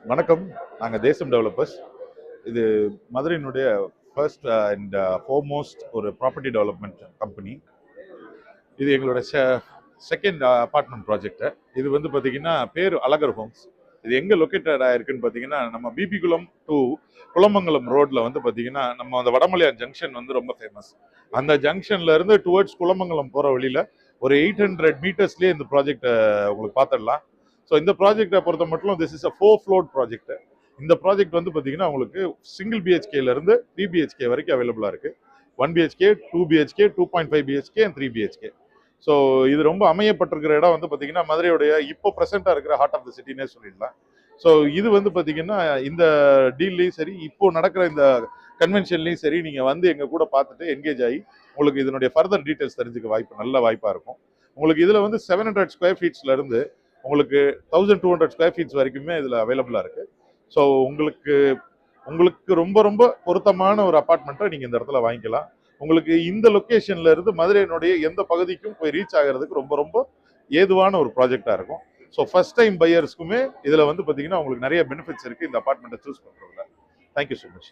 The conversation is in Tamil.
வணக்கம். நாங்கள் தேசம் டெவலப்பர்ஸ். இது மதுரையினுடைய ஃபர்ஸ்ட் அண்ட் ஃபோர்மோஸ்ட் ஒரு ப்ராப்பர்ட்டி டெவலப்மெண்ட் கம்பெனி. இது எங்களோட செகண்ட் அப்பார்ட்மெண்ட் ப்ராஜெக்ட். இது வந்து பார்த்தீங்கன்னா பேர் அழகர் ஹோம்ஸ். இது எங்கே லொக்கேட்டட் ஆயிருக்குன்னு பார்த்தீங்கன்னா நம்ம பிபி குளம் டு குளமங்கலம் ரோட்ல வந்து பார்த்தீங்கன்னா நம்ம அந்த வடமலையார் ஜங்ஷன் வந்து ரொம்ப ஃபேமஸ். அந்த ஜங்ஷன்ல இருந்து டுவர்ட்ஸ் குளமங்கலம் போகிற வழியில ஒரு 800 மீட்டர்ஸ்லேயே இந்த ப்ராஜெக்டை உங்களுக்கு பார்த்துடலாம். ஸோ இந்த ப்ராஜெக்டை பொறுத்த மட்டும் this is a 4 floor project. இந்த ப்ராஜெக்ட் வந்து பார்த்தீங்கன்னா உங்களுக்கு சிங்கிள் பிஹெச்கேலேருந்து 3 பிஹெச்கே வரைக்கும் அவைலபிளாக இருக்குது. 1 BHK, 2 BHK, 2.5 BHK and 3 BHK. So இது ரொம்ப அமையப்பட்டிருக்கிற இடம் வந்து பார்த்தீங்கன்னா மதுரையுடைய இப்போ ப்ரெசென்ட்டாக இருக்கிற ஹார்ட் ஆஃப் த சிட்டினே சொல்லிடலாம். ஸோ இது வந்து பார்த்தீங்கன்னா இந்த டீல்லையும் சரி, இப்போ நடக்கிற இந்த கன்வென்ஷன்லையும் சரி, நீங்கள் வந்து எங்கள் கூட பார்த்துட்டு என்கேஜ் ஆகி உங்களுக்கு இதனுடைய ஃபர்தர் டீட்டெயில்ஸ் தெரிஞ்சுக்க நல்ல வாய்ப்பாக இருக்கும். உங்களுக்கு இதில் வந்து 700 ஸ்கொயர் ஃபீட்ஸ்லேருந்து உங்களுக்கு 1200 ஸ்கொயர் ஃபீட்ஸ் வரைக்குமே இதில் அவைலபிளாக இருக்குது. ஸோ உங்களுக்கு ரொம்ப ரொம்ப பொருத்தமான ஒரு அப்பார்ட்மெண்ட்டை நீங்கள் இந்த இடத்துல வாங்கிக்கலாம். உங்களுக்கு இந்த லொக்கேஷன்ல இருந்து மதுரையினுடைய எந்த பகுதிக்கும் போய் ரீச் ஆகிறதுக்கு ரொம்ப ரொம்ப ஏதுவான ஒரு ப்ராஜெக்டாக இருக்கும். ஸோ ஃபர்ஸ்ட் டைம் பையர்ஸ்க்குமே இதில் வந்து பார்த்தீங்கன்னா உங்களுக்கு நிறைய பெனிஃபிட்ஸ் இருக்குது இந்த அப்பார்ட்மெண்ட்டை சூஸ் பண்ணுறதுல. Thank you so much.